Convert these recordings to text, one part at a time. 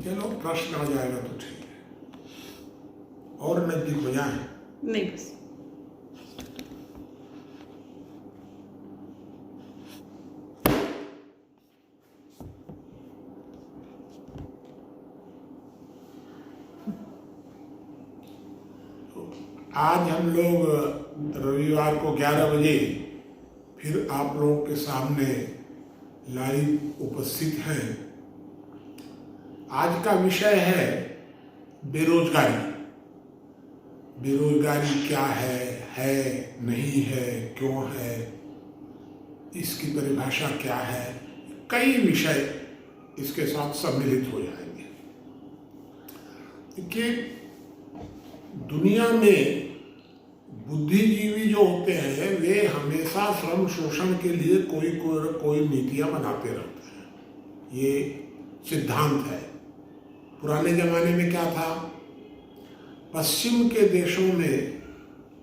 चलो प्रश्न आ जाएगा तो ठीक है, और नजदीक हो जाए। नहीं बस आज हम लोग रविवार को 11 बजे फिर आप लोगों के सामने लाइव उपस्थित हैं। आज का विषय है बेरोजगारी। बेरोजगारी क्या है नहीं है, क्यों है, इसकी परिभाषा क्या है, कई विषय इसके साथ सम्मिलित हो जाएंगे। देखिए, दुनिया में बुद्धिजीवी जो होते हैं वे हमेशा श्रम शोषण के लिए कोई नीतियां बनाते रहते हैं। ये सिद्धांत है। पुराने जमाने में क्या था, पश्चिम के देशों में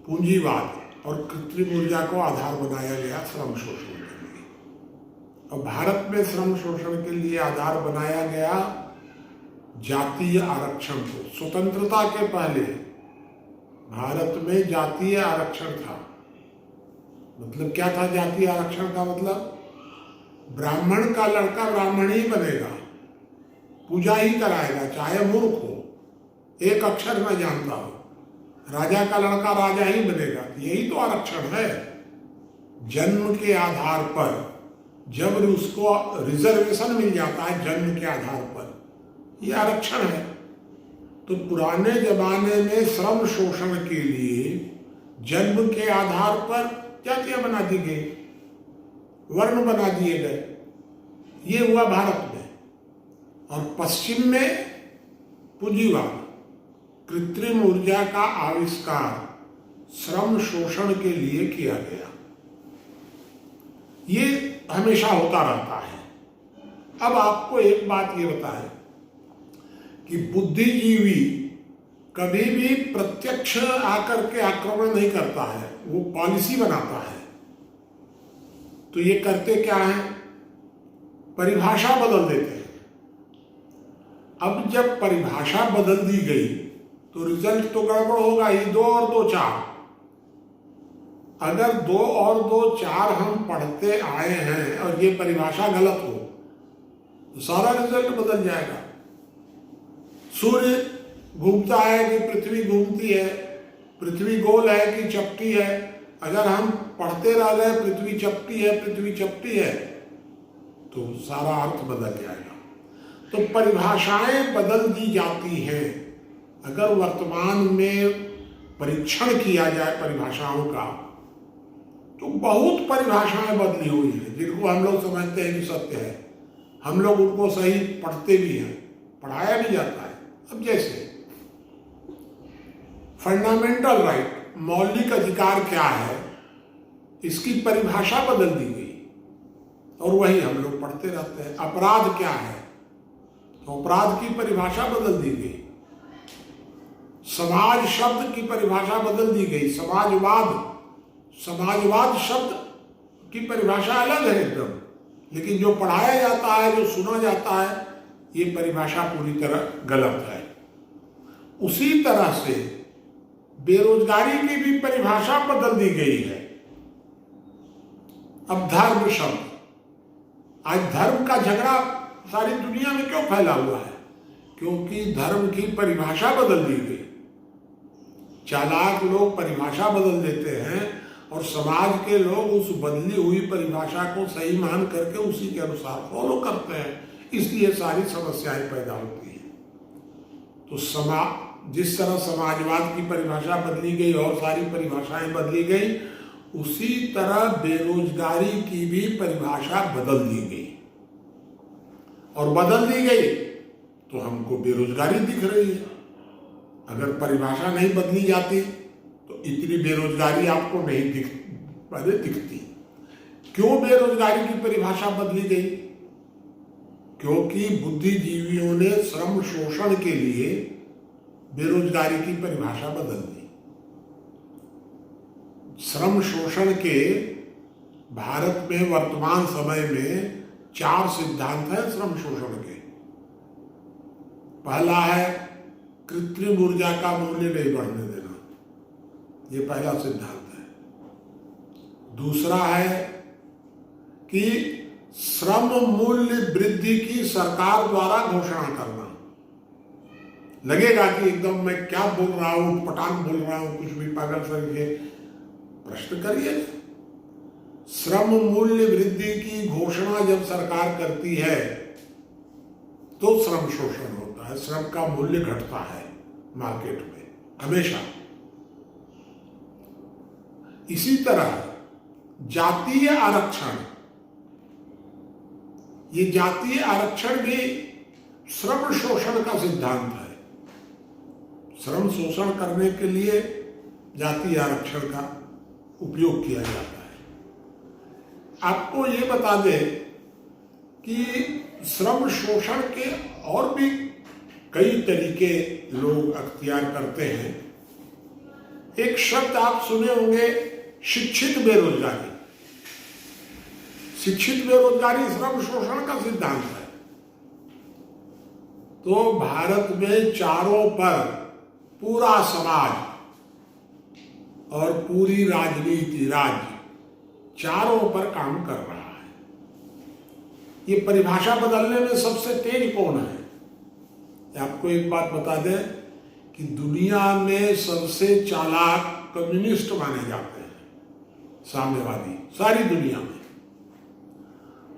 पूंजीवाद और कृत्रिम ऊर्जा को आधार बनाया गया श्रम शोषण के लिए, और भारत में श्रम शोषण के लिए आधार बनाया गया जातीय आरक्षण को। स्वतंत्रता के पहले भारत में जातीय आरक्षण था। मतलब क्या था जातीय आरक्षण का मतलब? ब्राह्मण का लड़का ब्राह्मण ही बनेगा, पूजा ही कराएगा, चाहे मूर्ख हो, एक अक्षर न जानता हो। राजा का लड़का राजा ही बनेगा। यही तो आरक्षण है। जन्म के आधार पर जब उसको रिजर्वेशन मिल जाता है, जन्म के आधार पर, यह आरक्षण है। तो पुराने जमाने में श्रम शोषण के लिए जन्म के आधार पर जातियां बना दी गई, वर्ण बना दिए गए। ये हुआ भारत में। और पश्चिम में पूंजीवाद, कृत्रिम ऊर्जा का आविष्कार श्रम शोषण के लिए किया गया। ये हमेशा होता रहता है। अब आपको एक बात ये बताएं कि बुद्धिजीवी कभी भी प्रत्यक्ष आकर के आक्रमण नहीं करता है, वो पॉलिसी बनाता है। तो ये करते क्या है? परिभाषा बदल देते हैं। अब जब परिभाषा बदल दी गई तो रिजल्ट तो गड़बड़ होगा ही। 2 और 2 4। अगर 2 और 2 4 हम पढ़ते आए हैं और ये परिभाषा गलत हो तो सारा रिजल्ट बदल जाएगा। सूर्य घूमता है कि पृथ्वी घूमती है, पृथ्वी गोल है कि चपटी है। अगर हम पढ़ते रह गए पृथ्वी चपटी है, पृथ्वी चपटी है, तो सारा अर्थ बदल जाएगा। तो परिभाषाएं बदल दी जाती हैं। अगर वर्तमान में परीक्षण किया जाए परिभाषाओं का, तो बहुत परिभाषाएं बदली हुई हैं जिनको हम लोग समझते हैं कि सत्य है। हम लोग उनको सही पढ़ते भी हैं, पढ़ाया भी जाता है। अब जैसे फंडामेंटल राइट, मौलिक अधिकार क्या है, इसकी परिभाषा बदल दी गई और वही हम लोग पढ़ते रहते हैं। अपराध क्या है, तो अपराध की परिभाषा बदल दी गई। समाज शब्द की परिभाषा बदल दी गई। समाजवाद शब्द की परिभाषा अलग है एकदम, लेकिन जो पढ़ाया जाता है, जो सुना जाता है, ये परिभाषा पूरी तरह गलत है। उसी तरह से बेरोजगारी की भी परिभाषा बदल दी गई है। अब धर्म शब्द, आज धर्म का झगड़ा सारी दुनिया में क्यों फैला हुआ है? क्योंकि धर्म की परिभाषा बदल दी गई। चालाक लोग परिभाषा बदल देते हैं और समाज के लोग उस बदली हुई परिभाषा को सही मान करके उसी के अनुसार फॉलो करते हैं। इसलिए सारी समस्याएं पैदा होती हैं। तो जिस तरह समाजवाद की परिभाषा बदली गई और सारी परिभाषाएं बदली गई, उसी तरह बेरोजगारी की भी परिभाषा बदल दी गई। और बदल दी गई तो हमको बेरोजगारी दिख रही है। अगर परिभाषा नहीं बदली जाती तो इतनी बेरोजगारी आपको नहीं दिखती। क्यों बेरोजगारी की परिभाषा बदली गई? क्योंकि बुद्धिजीवियों ने श्रम शोषण के लिए बेरोजगारी की परिभाषा बदल दी। श्रम शोषण के भारत में वर्तमान समय में 4 सिद्धांत हैं श्रम शोषण के। पहला है कृत्रिम ऊर्जा का मूल्य नहीं बढ़ने देना, ये पहला सिद्धांत है। दूसरा है कि श्रम मूल्य वृद्धि की सरकार द्वारा घोषणा करना। लगेगा कि एकदम मैं क्या बोल रहा हूं, पटान बोल रहा हूं, कुछ भी पागल सर, प्रश्न करिए। श्रम मूल्य वृद्धि की घोषणा जब सरकार करती है तो श्रम शोषण होता है, श्रम का मूल्य घटता है मार्केट में हमेशा। इसी तरह जातीय आरक्षण, ये जातीय आरक्षण भी श्रम शोषण का सिद्धांत है। श्रम शोषण करने के लिए जातीय आरक्षण का उपयोग किया जाता है। आपको ये बता दें कि श्रम शोषण के और भी कई तरीके लोग अख्तियार करते हैं। एक शब्द आप सुने होंगे, शिक्षित बेरोजगारी। शिक्षित बेरोजगारी श्रम शोषण का सिद्धांत है। तो भारत में चारों पर पूरा समाज और पूरी राजनीति, राज्य चारों पर काम कर रहा है। ये परिभाषा बदलने में सबसे तेज कौन है? आपको एक बात बता दें कि दुनिया में सबसे चालाक कम्युनिस्ट माने जाते हैं, साम्यवादी, सारी दुनिया में।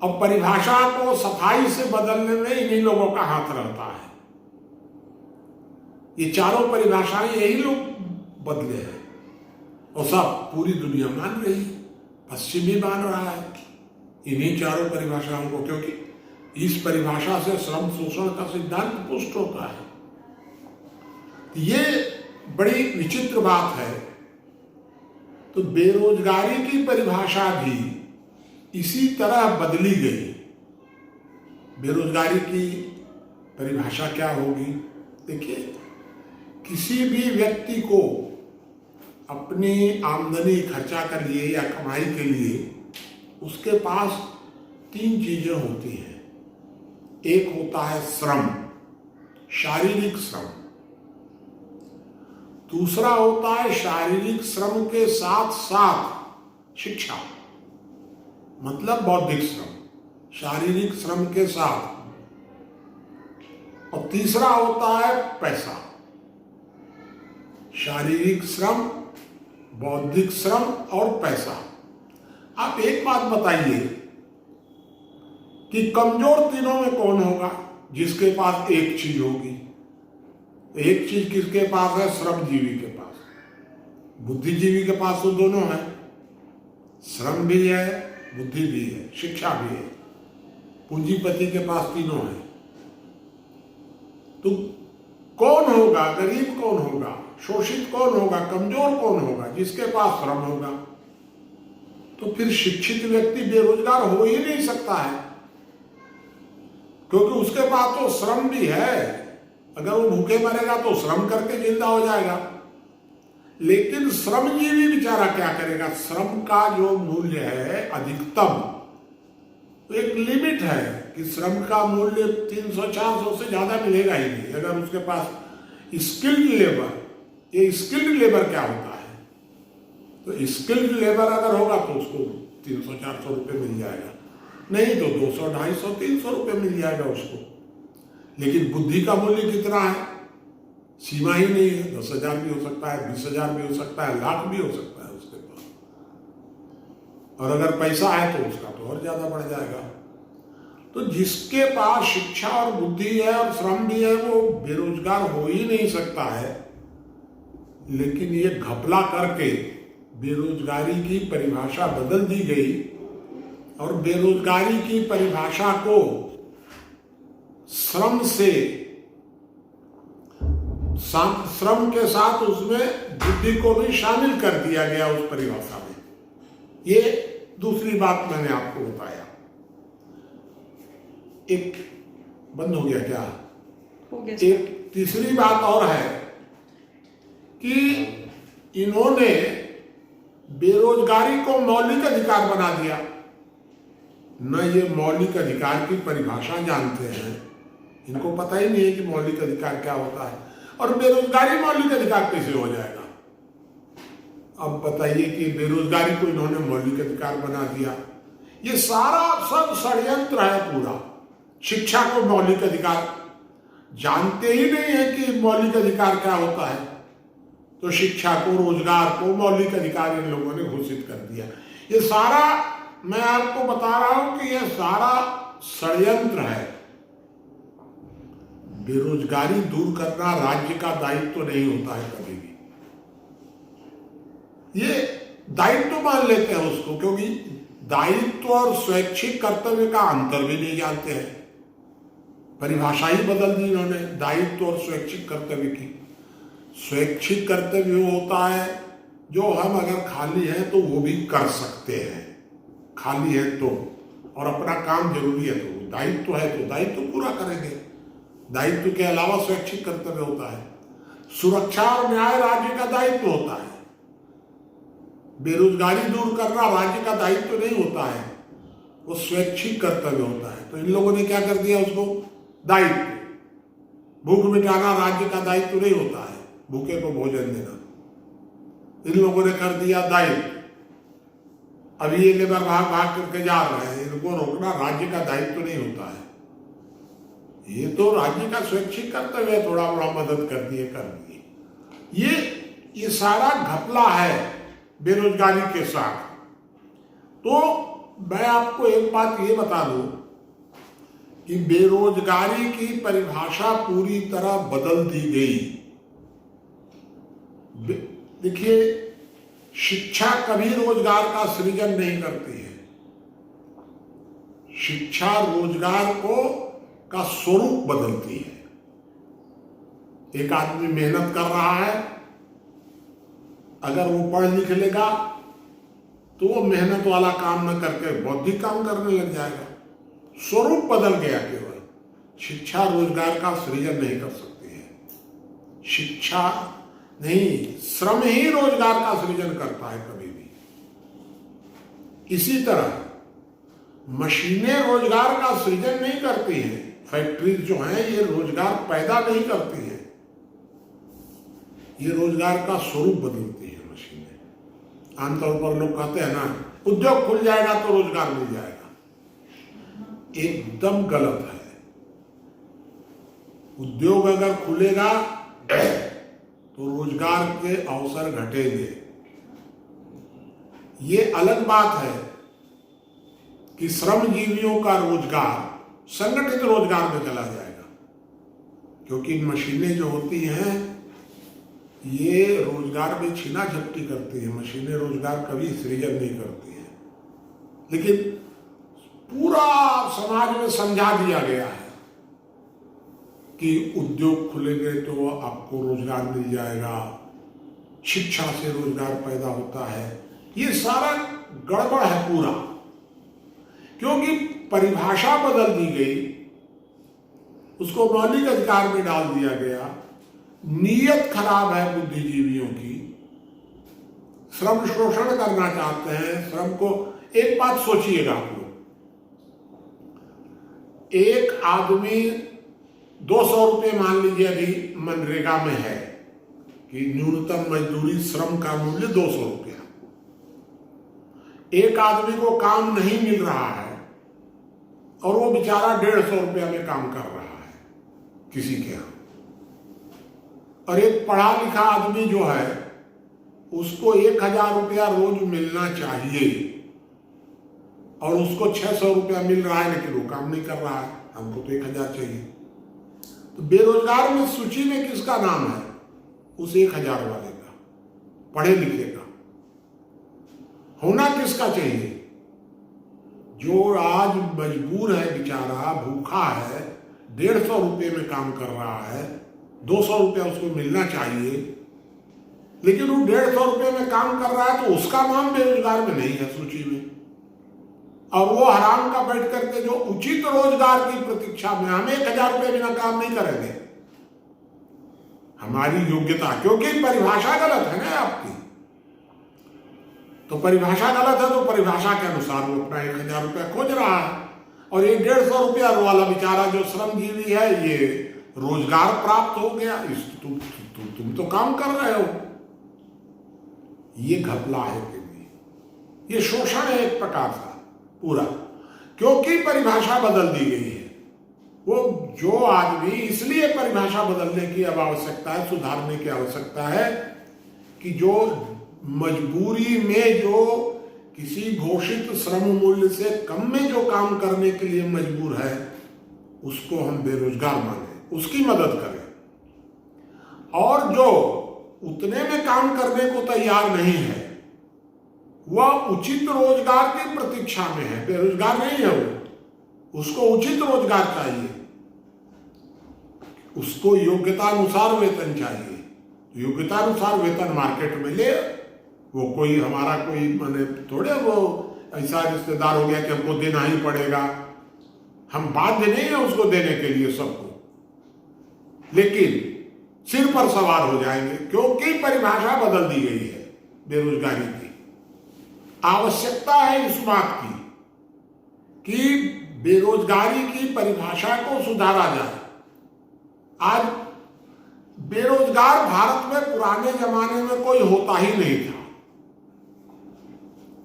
अब परिभाषा को सफाई से बदलने में इन्हीं लोगों का हाथ रहता है। ये चारों परिभाषाएं यही लोग बदले हैं और सब पूरी दुनिया मान रही है, पश्चिम भी मान रहा है इन्हीं चारों परिभाषाओं को, क्योंकि इस परिभाषा से श्रम शोषण का सिद्धांत पुष्ट होता है। ये बड़ी विचित्र बात है। तो बेरोजगारी की परिभाषा भी इसी तरह बदली गई। बेरोजगारी की परिभाषा क्या होगी? देखिए, किसी भी व्यक्ति को अपनी आमदनी खर्चा के लिए या कमाई के लिए उसके पास 3 चीजें होती हैं। एक होता है श्रम, शारीरिक श्रम। दूसरा होता है शारीरिक श्रम के साथ साथ शिक्षा, मतलब बौद्धिक श्रम, शारीरिक श्रम के साथ। और तीसरा होता है पैसा, शारीरिक श्रम, बौद्धिक श्रम और पैसा। आप एक बात बताइए कि कमजोर तीनों में कौन होगा? जिसके पास एक चीज होगी। एक चीज किसके पास है? श्रमजीवी के पास। बुद्धिजीवी के पास तो दोनों है, श्रम भी है, बुद्धि भी है, शिक्षा भी है। पूंजीपति के पास तीनों है। तो कौन होगा? गरीब कौन होगा? शोषित कौन होगा? कमजोर कौन होगा? जिसके पास श्रम होगा। तो फिर शिक्षित व्यक्ति बेरोजगार हो ही नहीं सकता है, क्योंकि उसके पास तो श्रम भी है। अगर वो भूखे मरेगा तो श्रम करके जिंदा हो जाएगा। लेकिन श्रमजीवी बेचारा क्या करेगा? श्रम का जो मूल्य है अधिकतम, तो एक लिमिट है कि श्रम का मूल्य 300-400 से ज्यादा मिलेगा ही नहीं। अगर उसके पास स्किल्ड लेबर, ये स्किल्ड लेबर क्या होता है? तो स्किल्ड लेबर अगर होगा तो उसको 300-400 रुपये मिल जाएगा, नहीं तो 200, 250, 300 रुपये मिल जाएगा उसको। लेकिन बुद्धि का मूल्य कितना है? सीमा ही नहीं है। 10,000 भी हो सकता है, 20,000 भी हो सकता है, लाख भी हो सकता है उसके पास। और अगर पैसा है तो उसका तो और ज्यादा बढ़ जाएगा। तो जिसके पास शिक्षा और बुद्धि है और श्रम भी है वो बेरोजगार हो ही नहीं सकता है। लेकिन ये घपला करके बेरोजगारी की परिभाषा बदल दी गई और बेरोजगारी की परिभाषा को श्रम से, श्रम के साथ उसमें बुद्धि को भी शामिल कर दिया गया उस परिभाषा में। ये दूसरी बात मैंने आपको बताया। एक बंद हो गया क्या? हो गया। एक तीसरी बात और है कि इन्होंने बेरोजगारी को मौलिक अधिकार बना दिया। न ये मौलिक अधिकार की परिभाषा जानते हैं, इनको पता ही नहीं है कि मौलिक अधिकार क्या होता है। और बेरोजगारी मौलिक अधिकार कैसे हो जाएगा? अब बताइए कि बेरोजगारी को इन्होंने मौलिक अधिकार बना दिया। ये सारा सब षड्यंत्र है पूरा। शिक्षा को मौलिक अधिकार, जानते ही नहीं है कि मौलिक अधिकार क्या होता है, तो शिक्षा को, रोजगार को मौलिक अधिकार इन लोगों ने घोषित कर दिया। ये सारा, मैं आपको बता रहा हूं कि ये सारा षड्यंत्र है। बेरोजगारी दूर करना राज्य का दायित्व तो नहीं होता है कभी भी। ये दायित्व मान लेते हैं उसको, क्योंकि दायित्व और स्वैच्छिक कर्तव्य का अंतर भी नहीं जानते हैं। परिभाषा ही बदल दी इन्होंने दायित्व और स्वैच्छिक कर्तव्य की। स्वैच्छिक कर्तव्य होता है जो हम अगर खाली हैं तो वो भी कर सकते हैं, खाली है तो, और अपना काम जरूरी है तो। दायित्व है तो दायित्व पूरा करेंगे। दायित्व के अलावा स्वैच्छिक कर्तव्य होता है। सुरक्षा और न्याय राज्य का दायित्व होता है। बेरोजगारी दूर करना राज्य का दायित्व नहीं होता है, वो स्वैच्छिक कर्तव्य होता है। तो इन लोगों ने क्या कर दिया उसको दायित्व। भूख मिटाना राज्य का दायित्व नहीं होता है, भूखे को भोजन देना। इन लोगों ने कर दिया दायित्व। अभी ये लेबर भाग भाग करके जा रहे हैं, इनको रोकना राज्य का दायित्व नहीं होता है। ये तो राज्य का स्वैच्छिक कर्तव्य है, थोड़ा बड़ा मदद कर दिए कर दिए। ये सारा घपला है बेरोजगारी के साथ। तो मैं आपको एक बात ये बता दूं कि बेरोजगारी की परिभाषा पूरी तरह बदल दी गई। देखिए, शिक्षा कभी रोजगार का सृजन नहीं करती है। शिक्षा रोजगार का स्वरूप बदलती है। एक आदमी मेहनत कर रहा है, अगर वो पढ़ लिख लेगा तो वो मेहनत वाला काम न करके बौद्धिक काम करने लग जाएगा। स्वरूप बदल गया केवल। शिक्षा रोजगार का सृजन नहीं कर सकती है। शिक्षा नहीं, श्रम ही रोजगार का सृजन करता है कभी भी। इसी तरह मशीनें रोजगार का सृजन नहीं करती हैं। फैक्ट्री जो है ये रोजगार पैदा नहीं करती है, ये रोजगार का स्वरूप बदलती है मशीनें। आमतौर पर लोग कहते हैं ना, उद्योग खुल जाएगा तो रोजगार मिल जाएगा। एकदम गलत है। उद्योग अगर खुलेगा तो रोजगार के अवसर घटेंगे। ये अलग बात है कि श्रमजीवियों का रोजगार संगठित रोजगार में चला जाएगा, क्योंकि मशीनें जो होती हैं ये रोजगार में छीना झपटी करती है। मशीनें रोजगार कभी सृजन नहीं करती है। लेकिन पूरा समाज में समझा दिया गया है कि उद्योग खुलेंगे तो आपको रोजगार मिल जाएगा, शिक्षा से रोजगार पैदा होता है। ये सारा गड़बड़ है पूरा, क्योंकि परिभाषा बदल दी गई, उसको मौलिक अधिकार में डाल दिया गया। नीयत खराब है बुद्धिजीवियों की, श्रम शोषण करना चाहते हैं श्रम को। एक बात सोचिएगा आप लोग, एक आदमी 200 रुपये मान लीजिए अभी मनरेगा में है कि न्यूनतम मजदूरी श्रम का मूल्य 200 रुपया। एक आदमी को काम नहीं मिल रहा है और वो बेचारा 150 रुपया में काम कर रहा है किसी के यहाँ। और एक पढ़ा लिखा आदमी जो है उसको 1000 रुपया रोज मिलना चाहिए और उसको 600 रुपया मिल रहा है, लेकिन वो काम नहीं कर रहा है। हमको तो 1000 चाहिए। तो बेरोजगार में सूची में किसका नाम है? उस 1000 वाले का, पढ़े लिखे का। होना किसका चाहिए? जो आज मजबूर है बेचारा, भूखा है, 150 रुपये में काम कर रहा है, 200 रुपया उसको मिलना चाहिए, लेकिन वो 150 रुपये में काम कर रहा है तो उसका नाम बेरोजगार में नहीं है सूची में। और वो हराम का बैठ करके जो उचित रोजगार की प्रतीक्षा में, हम 1000 रुपये बिना काम नहीं करेंगे, हमारी योग्यता, क्योंकि परिभाषा गलत है ना आपकी। तो परिभाषा गलत है तो परिभाषा के अनुसार वो अपना 1000 रुपया खोज रहा है। और ये 150 वाला बेचारा जो श्रमजीवी है ये रोजगार प्राप्त हो गया, तुम तो काम कर रहे हो। ये घपला है कि नहीं? ये शोषण है एक प्रकार का पूरा, क्योंकि परिभाषा बदल दी गई है। वो जो आदमी, इसलिए परिभाषा बदलने की अब आवश्यकता है, सुधारने की आवश्यकता है कि जो मजबूरी में जो किसी घोषित श्रम मूल्य से कम में जो काम करने के लिए मजबूर है उसको हम बेरोजगार माने, उसकी मदद करें। और जो उतने में काम करने को तैयार नहीं है वह उचित रोजगार की प्रतीक्षा में है, बेरोजगार नहीं है वो, उसको उचित रोजगार चाहिए, उसको योग्यतानुसार वेतन चाहिए। योग्यतानुसार वेतन मार्केट में ले, वो कोई हमारा कोई माने थोड़े वो ऐसा रिश्तेदार हो गया कि हमको देना ही पड़ेगा, हम बाध्य नहीं है उसको देने के लिए सबको, लेकिन सिर पर सवार हो जाएंगे क्योंकि परिभाषा बदल दी गई है बेरोजगारी की। आवश्यकता है इस बात की कि बेरोजगारी की परिभाषा को सुधारा जाए। आज बेरोजगार भारत में पुराने जमाने में कोई होता ही नहीं था।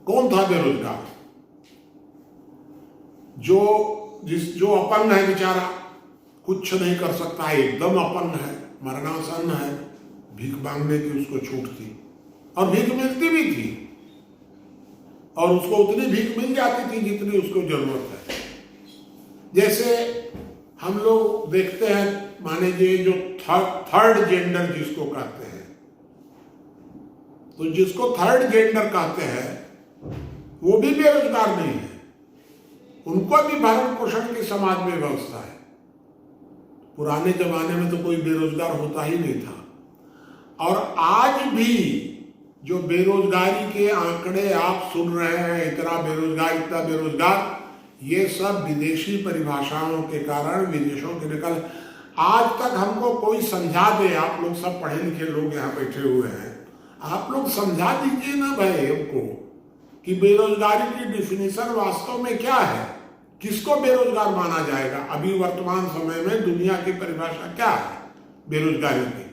कौन था बेरोजगार? जो अपंग है बेचारा, कुछ नहीं कर सकता है, एकदम अपंग है, मरणासन है, भीख मांगने की उसको छूट थी और भीख मिलती भी थी और उसको उतनी भीख मिल जाती थी जितनी उसको जरूरत है। जैसे हम लोग देखते हैं, माने जो थर्ड जेंडर जिसको कहते हैं, तो जिसको थर्ड जेंडर कहते हैं वो भी बेरोजगार नहीं है, उनको भी भरण पोषण की समाज में व्यवस्था है। पुराने जमाने में तो कोई बेरोजगार होता ही नहीं था। और आज भी जो बेरोजगारी के आंकड़े आप सुन रहे हैं, इतना बेरोजगार, ये सब विदेशी परिभाषाओं के कारण, विदेशों के निकल। आज तक हमको कोई समझा दे, आप लोग सब पढ़े लिखे लोग यहाँ बैठे हुए हैं, आप लोग समझा दीजिए ना भाई हमको कि बेरोजगारी की डिफिनीशन वास्तव में क्या है, किसको बेरोजगार माना जाएगा। अभी वर्तमान समय में दुनिया की परिभाषा क्या है बेरोजगारी की?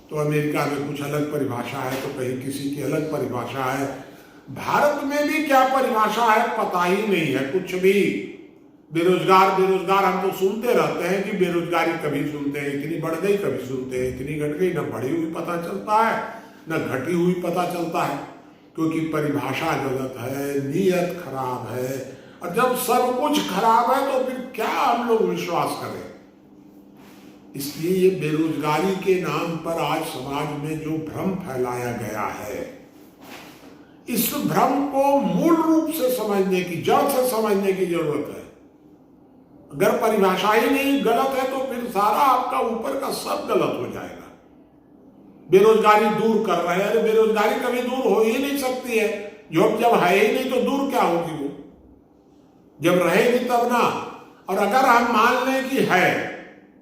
तो अमेरिका में कुछ अलग परिभाषा है, तो कहीं किसी की अलग परिभाषा है। भारत में भी क्या परिभाषा है पता ही नहीं है कुछ भी। बेरोजगार हम तो सुनते रहते हैं कि बेरोजगारी कभी सुनते हैं इतनी बढ़ गई, कभी सुनते हैं इतनी घट गई, न बढ़ी हुई पता चलता है न घटी हुई पता चलता है, क्योंकि परिभाषा गलत है, नीयत खराब है। और जब सब कुछ खराब है तो फिर क्या हम लोग विश्वास करें? इसलिए ये बेरोजगारी के नाम पर आज समाज में जो भ्रम फैलाया गया है, इस भ्रम को मूल रूप से समझने की, जड़ से समझने की जरूरत है। अगर परिभाषा ही नहीं गलत है तो फिर सारा आपका ऊपर का सब गलत हो जाएगा। बेरोजगारी दूर कर रहे हैं, अरे बेरोजगारी कभी दूर हो ही नहीं सकती है। जब है ही नहीं तो दूर क्या होगी वो? जब रहेगी तब ना। और अगर हम मान लें कि है,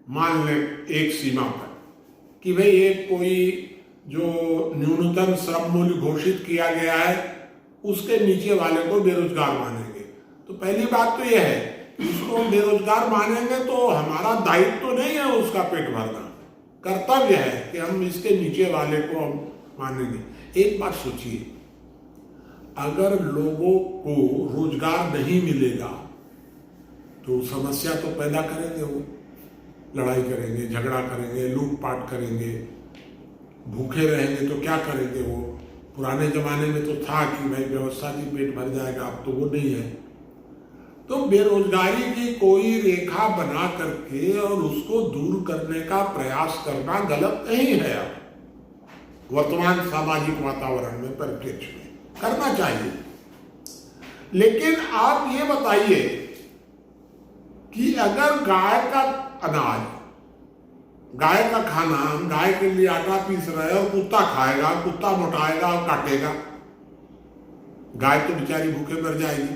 मान लें एक सीमा पर कि भाई एक कोई जो न्यूनतम श्रम मूल्य घोषित किया गया है उसके नीचे वाले को बेरोजगार मानेंगे, तो पहली बात तो यह है कि उसको हम बेरोजगार मानेंगे तो हमारा दायित्व तो नहीं है उसका पेट भरना, कर्तव्य है कि हम इसके नीचे वाले को हम मानेंगे। एक बात सोचिए, अगर लोगों को रोजगार नहीं मिलेगा तो समस्या तो पैदा करेंगे, वो लड़ाई करेंगे, झगड़ा करेंगे, लूटपाट करेंगे, भूखे रहेंगे तो क्या करेंगे वो? पुराने जमाने में तो था कि भाई व्यवस्था से पेट भर जाएगा, अब तो वो नहीं है। तो बेरोजगारी की कोई रेखा बना करके और उसको दूर करने का प्रयास करना गलत नहीं है। अब वर्तमान सामाजिक वातावरण में, परिप्रेक्ष्य में करना चाहिए। लेकिन आप ये बताइए कि अगर गाय का अनाज, गाय का खाना, हम गाय के लिए आटा पीस रहे हैं और कुत्ता खाएगा, कुत्ता मोटाएगा और काटेगा, गाय तो बेचारी भूखे मर जाएगी।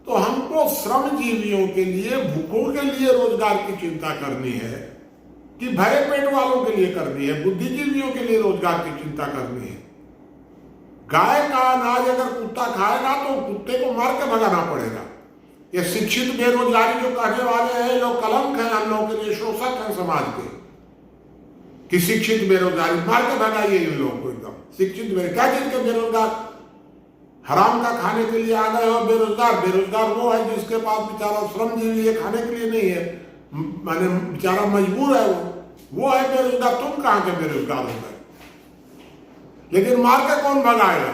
तो हमको श्रमजीवियों के लिए, भूखों के लिए रोजगार की चिंता करनी है कि भरे पेट वालों के लिए करनी है, बुद्धिजीवियों के लिए रोजगार की चिंता करनी है। गाय का अनाज अगर कुत्ता खाएगा तो कुत्ते को मार के भगाना पड़ेगा, ये शिक्षित बेरोजगारी जो कहने वाले हैं, लोग कलंक हैं हम लोगों के लिए, शोषक हैं समाज के। कि शिक्षित बेरोजगारी, मार के भगाइए इन लोगों को एकदम। शिक्षित क्या चीज के बेरोजगार? हराम का खाने के लिए आ गए हो बेरोजगार। बेरोजगार वो है जिसके पास बेचारा श्रमजीवी है, खाने के लिए नहीं है, माने बेचारा मजबूर है, वो है बेरोजगार। तुम कहाँ के बेरोजगार हो गए? लेकिन मार के कौन भगाएगा?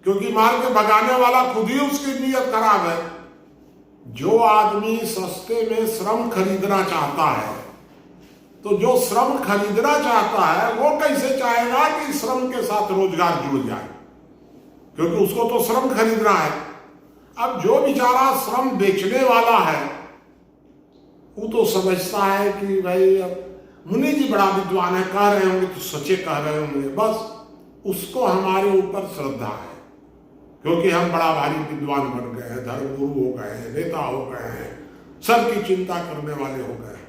क्योंकि मार के भगाने वाला खुद ही उसकी नीयत खराब है। जो आदमी सस्ते में श्रम खरीदना चाहता है, तो जो श्रम खरीदना चाहता है वो कैसे चाहेगा कि श्रम के साथ रोजगार जुड़ जाए? क्योंकि उसको तो श्रम खरीदना है। अब जो बेचारा श्रम बेचने वाला है, वो तो समझता है कि भाई अब मुनि जी बड़ा विद्वान है, कह रहे होंगे तो सच्चे कह रहे होंगे, बस उसको हमारे ऊपर श्रद्धा है क्योंकि हम बड़ा भारी विद्वान बन गए हैं, धर्मगुरु हो गए हैं, नेता हो गए हैं, सबकी चिंता करने वाले हो गए हैं।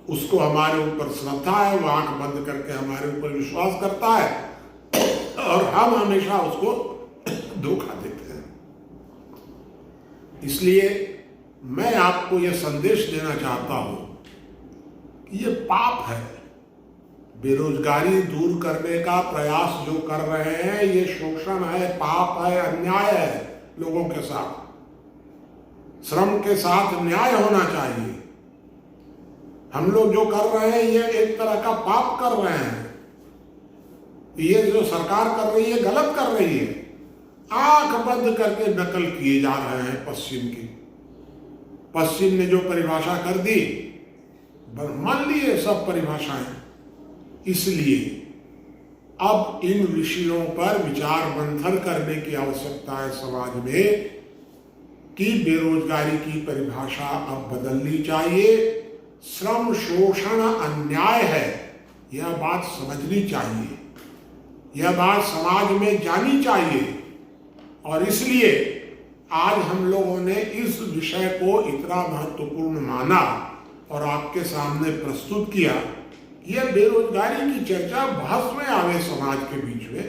उसको हमारे ऊपर श्रद्धा है, वो आंख बंद करके हमारे ऊपर विश्वास करता है और हम हमेशा उसको धोखा देते हैं। इसलिए मैं आपको यह संदेश देना चाहता हूं कि ये पाप है। बेरोजगारी दूर करने का प्रयास जो कर रहे हैं, ये शोषण है, पाप है, अन्याय है लोगों के साथ। श्रम के साथ न्याय होना चाहिए। हम लोग जो कर रहे हैं ये एक तरह का पाप कर रहे हैं। ये जो सरकार कर रही है गलत कर रही है। आंख बंद करके नकल किए जा रहे हैं पश्चिम की। पश्चिम ने जो परिभाषा कर दी, मान लिए सब परिभाषाएं। इसलिए अब इन विषयों पर विचार मंथन करने की आवश्यकता है समाज में कि बेरोजगारी की परिभाषा अब बदलनी चाहिए। श्रम शोषण अन्याय है, यह बात समझनी चाहिए, यह बात समाज में जानी चाहिए। और इसलिए आज हम लोगों ने इस विषय को इतना महत्वपूर्ण माना और आपके सामने प्रस्तुत किया। यह बेरोजगारी की चर्चा बहस में आवे समाज के बीच में।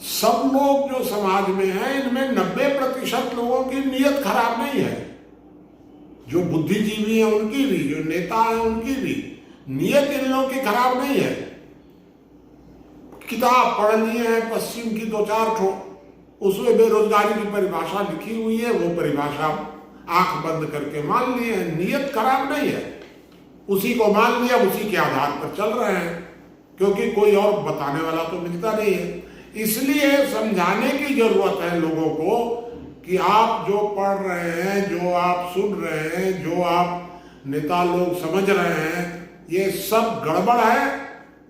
सब लोग जो समाज में हैं, इनमें 90% लोगों की नीयत खराब नहीं है। जो बुद्धिजीवी हैं उनकी भी, जो नेता हैं उनकी भी नीयत इन लोगों की खराब नहीं है। किताब पढ़ लिए हैं पश्चिम की 2-4 ठो, उसमें बेरोजगारी की परिभाषा लिखी हुई है, वो परिभाषा आंख बंद करके मान लिए हैं। नीयत खराब नहीं है, उसी को मान लिया, उसी के आधार पर चल रहे हैं, क्योंकि कोई और बताने वाला तो मिलता नहीं है। इसलिए समझाने की जरूरत है लोगों को कि आप जो पढ़ रहे हैं, जो आप सुन रहे हैं, जो आप नेता लोग समझ रहे हैं, ये सब गड़बड़ है।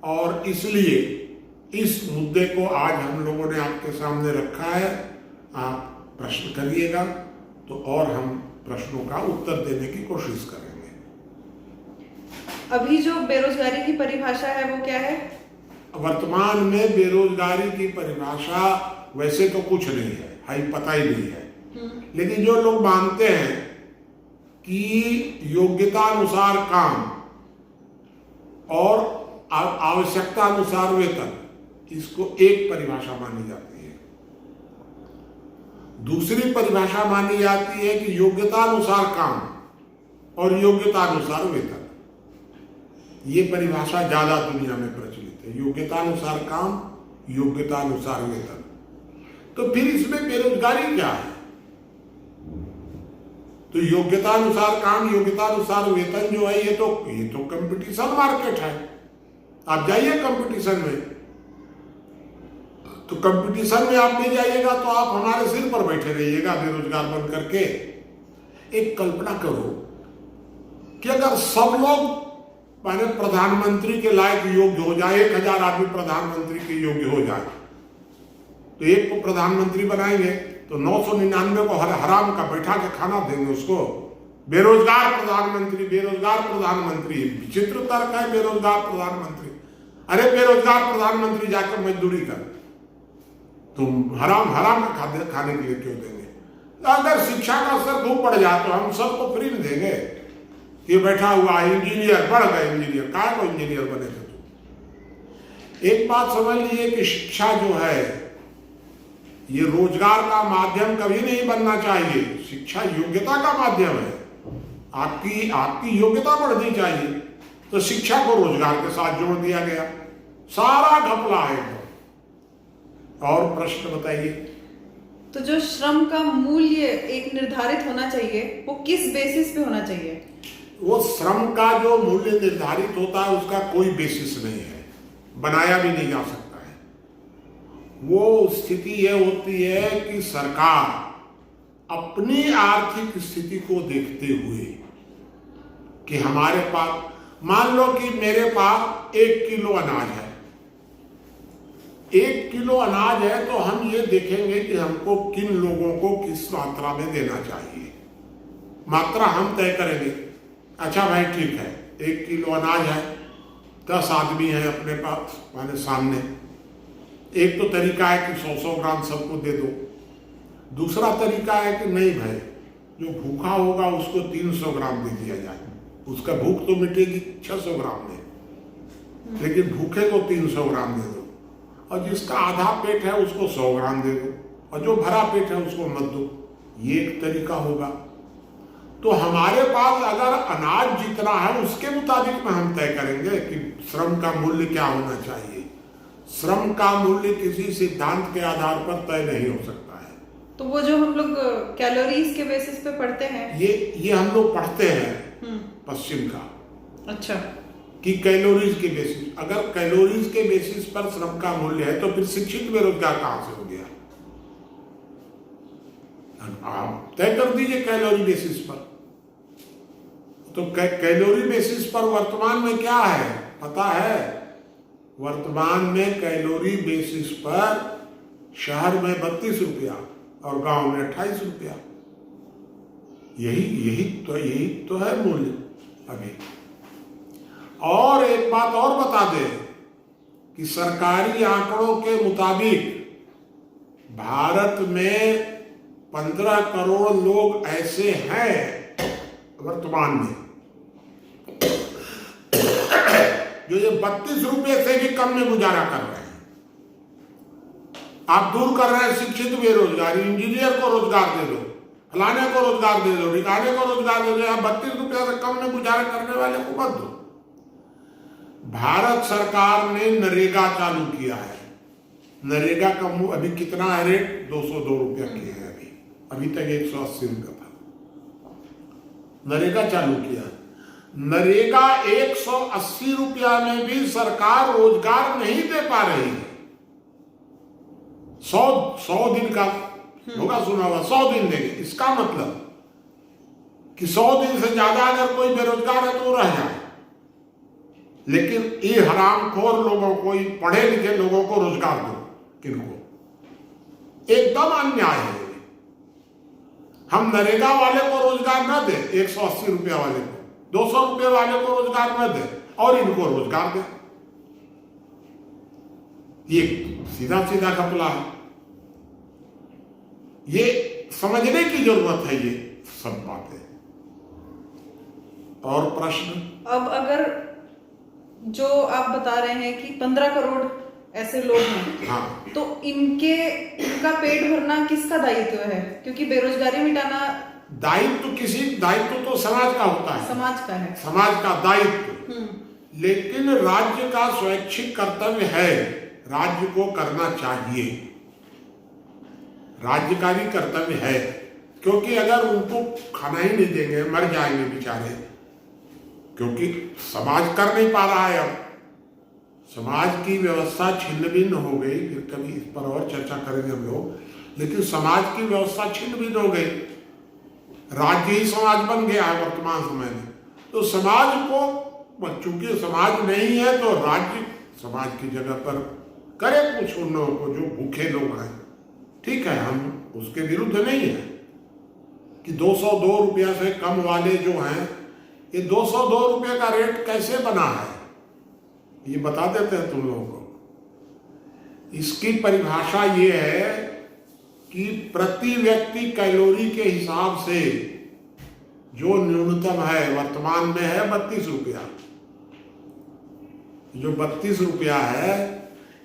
और इसलिए इस मुद्दे को आज हम लोगों ने आपके सामने रखा है। आप प्रश्न करिएगा तो और हम प्रश्नों का उत्तर देने की कोशिश करेंगे। अभी जो बेरोजगारी की परिभाषा है वो क्या है? वर्तमान में बेरोजगारी की परिभाषा वैसे तो कुछ नहीं है, पता ही नहीं है। लेकिन जो लोग मानते हैं कि योग्यता अनुसार काम और आवश्यकता अनुसार वेतन, इसको एक परिभाषा मानी जाती है। दूसरी परिभाषा मानी जाती है कि योग्यता अनुसार काम और योग्यता अनुसार वेतन। ये परिभाषा ज्यादा दुनिया में प्रचलित है, योग्यता अनुसार काम, योग्यता अनुसार वेतन। तो फिर इसमें बेरोजगारी क्या है? तो योग्यता अनुसार काम, योग्यता अनुसार वेतन जो है, ये तो कंपटीशन मार्केट है। आप जाइए कंपटीशन में, तो कंपटीशन में आप नहीं जाइएगा तो आप हमारे सिर पर बैठे रहिएगा बेरोजगार बन करके। एक कल्पना करो कि अगर सब लोग माने प्रधानमंत्री के लायक योग्य हो जाए, 1000 आदमी प्रधानमंत्री के योग्य हो जाए, तो एक को प्रधानमंत्री बनाएंगे तो 999 को हराम का बैठा के खाना देंगे उसको। बेरोजगार प्रधानमंत्री, बेरोजगार प्रधानमंत्री, विचित्र तर्क है बेरोजगार प्रधानमंत्री। अरे बेरोजगार प्रधानमंत्री जाकर मजदूरी कर, तुम हराम का खाने के लिए क्यों देंगे? अगर शिक्षा का स्तर खूब बढ़ जाए तो हम सबको फ्री में देंगे। ये बैठा हुआ इंजीनियर, बढ़ गए इंजीनियर, काय को इंजीनियर बने थे तुम? एक बात समझ लीजिए कि शिक्षा जो है ये रोजगार का माध्यम कभी नहीं बनना चाहिए। शिक्षा योग्यता का माध्यम है। आपकी योग्यता बढ़नी चाहिए, तो शिक्षा को रोजगार के साथ जोड़ दिया गया। सारा घपला है। और प्रश्न बताइए। तो जो श्रम का मूल्य एक निर्धारित होना चाहिए, वो किस बेसिस पे होना चाहिए? वो श्रम का जो मूल्य निर्धारित होता है उसका कोई बेसिस नहीं है, बनाया भी नहीं जा सकता है। वो स्थिति यह होती है कि सरकार अपनी आर्थिक स्थिति को देखते हुए कि हमारे पास, मान लो कि मेरे पास 1 किलो अनाज है, 1 किलो अनाज है, तो हम ये देखेंगे कि हमको किन लोगों को किस मात्रा में देना चाहिए। मात्रा हम तय करेंगे। अच्छा भाई ठीक है, 1 किलो अनाज है, 10 आदमी हैं अपने पास, माने सामने। एक तो तरीका है कि 100-100 ग्राम सबको दे दो। दूसरा तरीका है कि नहीं भाई, जो भूखा होगा उसको 300 ग्राम दे दिया जाए। उसका भूख तो मिटेगी 600 ग्राम में, लेकिन भूखे को 300 ग्राम दे दो। और जिसका आधा पेट है उसको 100 ग्राम दे दो, और जो भरा पेट है उसको मत दो। ये एक तरीका होगा। तो हमारे पास अगर अनाज जितना है उसके मुताबिक में हम तय करेंगे कि श्रम का मूल्य क्या होना चाहिए। श्रम का मूल्य किसी सिद्धांत के आधार पर तय नहीं हो सकता है। तो वो जो हम लोग कैलोरीज के बेसिस पे पढ़ते हैं, ये हम लोग पढ़ते हैं पश्चिम का। अच्छा, कि कैलोरीज के बेसिस, अगर कैलोरीज के बेसिस पर श्रम का मूल्य है तो फिर शिक्षित बेरोजगार कहां से हो गया? आप तय कर दीजिए कैलोरी बेसिस पर। तो कैलोरी बेसिस पर वर्तमान में क्या है पता है? वर्तमान में कैलोरी बेसिस पर शहर में 32 रुपया और गांव में 28 रुपया। यही तो है मूल्य अभी। और एक बात और बता दें कि सरकारी आंकड़ों के मुताबिक भारत में 15 करोड़ लोग ऐसे हैं वर्तमान में जो ये 32 रुपये से भी कम में गुजारा कर रहे हैं। आप दूर कर रहे हैं शिक्षित बेरोजगारी, इंजीनियर को रोजगार दे दो, फलाने को रोजगार दे दो, ठिकाने को रोजगार दे दो। आप 32 रुपये से कम में गुजारा करने वाले को मत दो। भारत सरकार ने नरेगा चालू किया है। नरेगा का अभी कितना है रेट? 202 रुपया की है। अभी तक 180 रुपया था। नरेगा चालू किया। नरेगा 180 रुपया में भी सरकार रोजगार नहीं दे पा रही है। 100 दिन का होगा, सुना हुआ 100 दिन देंगे। इसका मतलब कि 100 दिन से ज्यादा अगर कोई बेरोजगार है तो रह जाए। लेकिन ये हरामखोर लोगों को, पढ़े लिखे लोगों को रोजगार दो। किनको? एकदम अन्याय है। हम नरेगा वाले को रोजगार न दे, 180 रुपया वाले को, 200 रुपये वाले को रोजगार न दे और इनको रोजगार दे। ये सीधा सीधा घपला है। ये समझने की जरूरत है ये सब बातें। और प्रश्न? अब अगर जो आप बता रहे हैं कि 15 करोड़ ऐसे लोग हैं, हाँ, तो इनका पेट भरना किसका दायित्व है? क्योंकि बेरोजगारी मिटाना दायित्व तो समाज का होता है, समाज का है, समाज का दायित्व। लेकिन राज्य का स्वैच्छिक कर्तव्य है, राज्य को करना चाहिए, राज्य का भी कर्तव्य है। क्योंकि अगर उनको खाना ही नहीं देंगे मर जाएंगे बेचारे, क्योंकि समाज कर नहीं पा रहा है। अब समाज की व्यवस्था छिन्न भिन्न हो गई, फिर कभी इस पर और चर्चा करेंगे हम लोग। लेकिन समाज की व्यवस्था छिन्न भिन्न हो गई, राज्य ही समाज बन गया है वर्तमान समय में। तो समाज को, चूंकि समाज नहीं है तो राज्य समाज की जगह पर करे कुछ उन लोगों को जो भूखे लोग हैं। ठीक है, हम उसके विरुद्ध नहीं है कि 202 रुपया से कम वाले जो हैं, ये 202 रुपये का रेट कैसे बना है ये बता देते हैं तुम लोगों को। इसकी परिभाषा ये है कि प्रति व्यक्ति कैलोरी के हिसाब से जो न्यूनतम है वर्तमान में है 32 रुपया। जो 32 रुपया है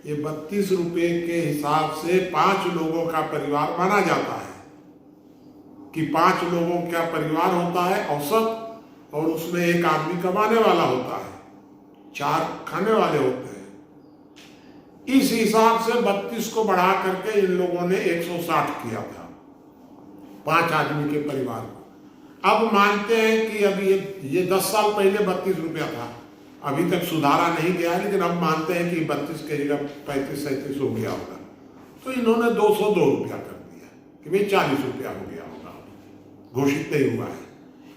ये 32 रुपए के हिसाब से 5 लोगों का परिवार माना जाता है कि 5 लोगों का परिवार होता है औसत, और उसमें एक आदमी कमाने वाला होता है, 4 खाने वाले होते हैं। इस हिसाब से 32 को बढ़ा करके इन लोगों ने 160 किया था 5 आदमी के परिवार को। अब मानते हैं कि अभी ये 10 साल पहले 32 रुपया था, अभी तक सुधारा नहीं गया, लेकिन अब मानते हैं कि 32 की जगह 35-37 हो गया होगा। तो इन्होंने 202 रुपया कर दिया कि भाई 40 रुपया हो गया होगा, घोषित नहीं हुआ है।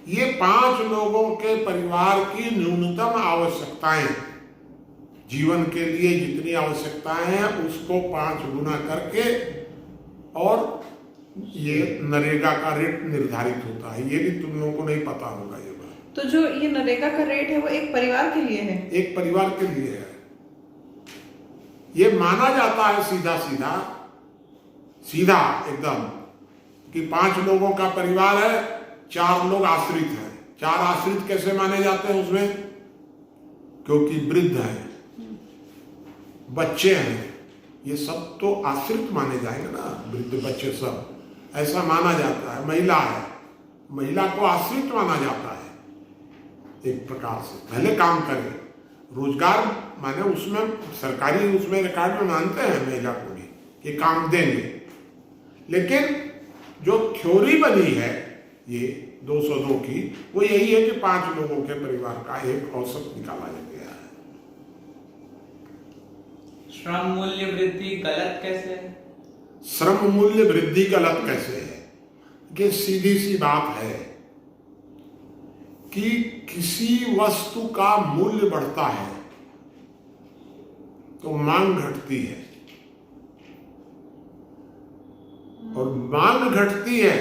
ये 5 लोगों के परिवार की न्यूनतम आवश्यकताएं, जीवन के लिए जितनी आवश्यकताएं हैं उसको 5 गुना करके, और ये नरेगा का रेट निर्धारित होता है। ये भी तुम लोगों को नहीं पता होगा ये बात। तो जो ये नरेगा का रेट है वो एक परिवार के लिए है? एक परिवार के लिए है। ये माना जाता है सीधा एकदम कि 5 लोगों का परिवार है, 4 लोग आश्रित हैं। 4 आश्रित कैसे माने जाते हैं उसमें? क्योंकि वृद्ध हैं, बच्चे हैं, ये सब तो आश्रित माने जाएंगे ना, वृद्ध बच्चे सब, ऐसा माना जाता है। महिला है, महिला को आश्रित माना जाता है एक प्रकार से। पहले काम करे, रोजगार माने उसमें सरकारी उसमें रिकॉर्ड में मानते हैं महिला को भी कि काम देंगे, लेकिन जो थ्योरी बनी है ये 202 की, वो यही है कि 5 लोगों के परिवार का एक औसत निकाला गया है। श्रम मूल्य वृद्धि गलत कैसे है? श्रम मूल्य वृद्धि गलत कैसे है? कि सीधी सी बात है कि किसी वस्तु का मूल्य बढ़ता है तो मांग घटती है, और मांग घटती है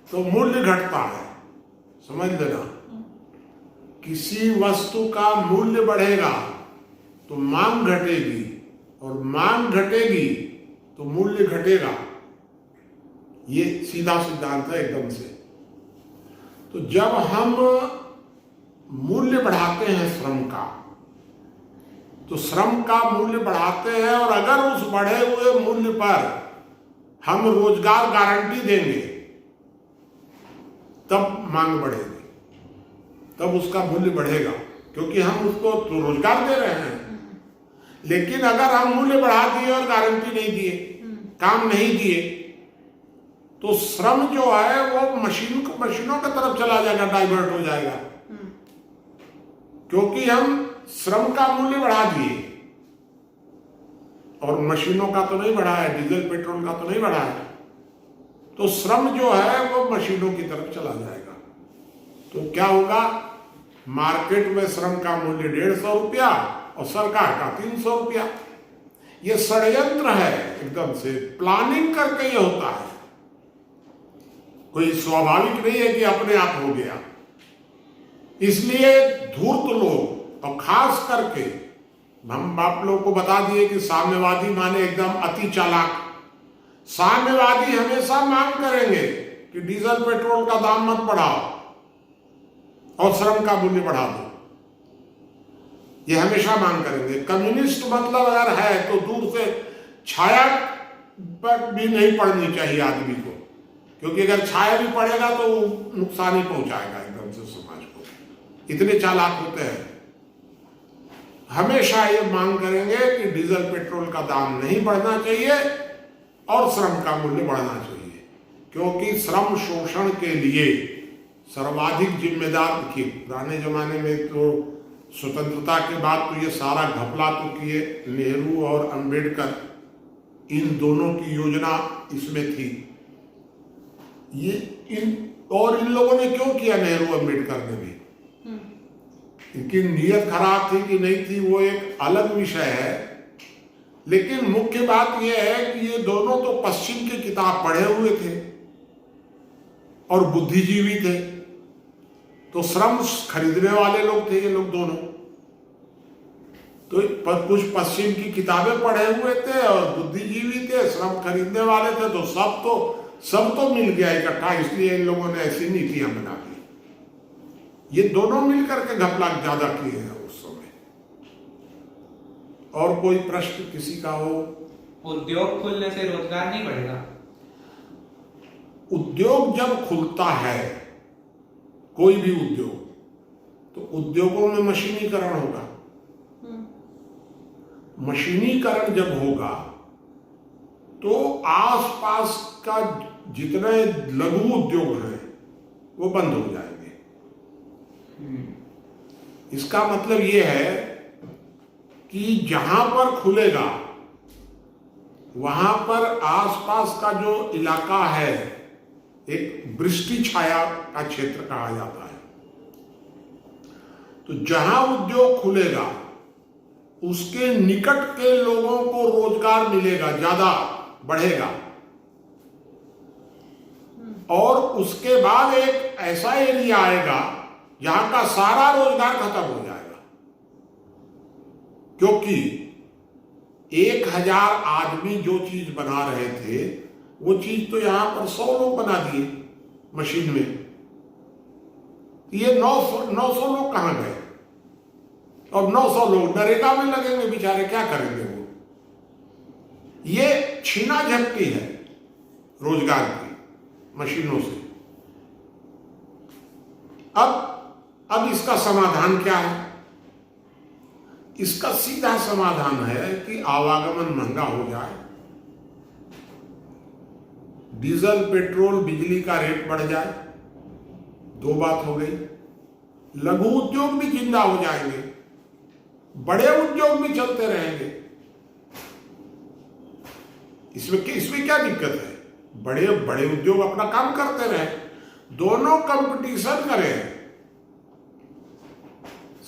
तो मूल्य घटता है। समझ लेना, किसी वस्तु का मूल्य बढ़ेगा तो मांग घटेगी, और मांग घटेगी तो मूल्य घटेगा। ये सीधा सिद्धांत है एकदम से। तो जब हम मूल्य बढ़ाते हैं श्रम का, तो श्रम का मूल्य बढ़ाते हैं, और अगर उस बढ़े हुए मूल्य पर हम रोजगार गारंटी देंगे तब मांग बढ़ेगी, तब उसका मूल्य बढ़ेगा, क्योंकि हम उसको तो रोजगार दे रहे हैं। लेकिन अगर हम मूल्य बढ़ा दिए और गारंटी नहीं दिए, काम नहीं दिए, तो श्रम जो है वो मशीनों की तरफ चला जाएगा, डाइवर्ट हो जाएगा। क्योंकि हम श्रम का मूल्य बढ़ा दिए और मशीनों का तो नहीं बढ़ा है, डीजल पेट्रोल का तो नहीं बढ़ा है, तो श्रम जो है वो मशीनों की तरफ चला जाएगा। तो क्या होगा? मार्केट में श्रम का मूल्य 150 रुपया और सरकार का 300 रुपया। ये षड्यंत्र है, एकदम से प्लानिंग करके ये होता है, कोई स्वाभाविक नहीं है कि अपने आप हो गया। इसलिए धूर्त लोग, और खास करके हम आप लोग को बता दिए कि साम्यवादी माने एकदम अति चालाक। साम्यवादी हमेशा मांग करेंगे कि डीजल पेट्रोल का दाम मत बढ़ाओ और श्रम का मूल्य बढ़ा दो, ये हमेशा मांग करेंगे। कम्युनिस्ट मतलब अगर है तो दूर से छाया पर भी नहीं पड़नी चाहिए आदमी को, क्योंकि अगर छाया भी पड़ेगा तो नुकसान ही पहुंचाएगा एकदम से समाज को। इतने चालाक होते हैं, हमेशा ये मांग करेंगे कि डीजल पेट्रोल का दाम नहीं बढ़ना चाहिए और श्रम का मूल्य बढ़ना चाहिए, क्योंकि श्रम शोषण के लिए सर्वाधिक जिम्मेदार थे। पुराने जमाने में तो स्वतंत्रता के बाद तो ये सारा घपला तो किए नेहरू और अंबेडकर, इन दोनों की योजना इसमें थी। ये इन लोगों ने क्यों किया, नेहरू अंबेडकर ने भी, इनकी नीयत खराब थी कि नहीं थी वो एक अलग विषय है, लेकिन मुख्य बात यह है कि ये दोनों तो पश्चिम की किताब पढ़े हुए थे और बुद्धिजीवी थे, तो श्रम खरीदने वाले लोग थे ये लोग दोनों। तो कुछ पश्चिम की किताबें पढ़े हुए थे और बुद्धिजीवी थे, श्रम खरीदने वाले थे, तो सब तो मिल गया इकट्ठा। इसलिए इन लोगों ने ऐसी नीतियां बना दी। ये दोनों मिलकर के घपला ज्यादा किए हैं उस समय, और कोई प्रश्न किसी का हो? उद्योग खुलने से रोजगार नहीं बढ़ेगा? उद्योग जब खुलता है, कोई भी उद्योग, तो उद्योगों में मशीनीकरण होगा। मशीनीकरण जब होगा तो आसपास का जितने लघु उद्योग हैं वो बंद हो जाएंगे। इसका मतलब ये है कि जहां पर खुलेगा वहां पर आसपास का जो इलाका है एक वृष्टि छाया का क्षेत्र कहा जाता है। तो जहां उद्योग खुलेगा उसके निकट के लोगों को रोजगार मिलेगा, ज्यादा बढ़ेगा। और उसके बाद एक ऐसा एरिया आएगा जहां का सारा रोजगार खत्म हो जाएगा, क्योंकि 1000 आदमी जो चीज बना रहे थे वो चीज तो यहां पर 100 लोग बना दिए मशीन में। ये 900 लोग कहां गए? और 900 लोग नरेगा में लगेंगे बेचारे, क्या करेंगे वो? ये छीना झपटी है रोजगार की मशीनों से। अब इसका समाधान क्या है? इसका सीधा समाधान है कि आवागमन महंगा हो जाए, डीजल पेट्रोल बिजली का रेट बढ़ जाए, 2 बात हो गई। लघु उद्योग भी जिंदा हो जाएंगे, बड़े उद्योग भी चलते रहेंगे। इसमें क्या दिक्कत है? बड़े उद्योग अपना काम करते रहे, दोनों कंपटीशन करें।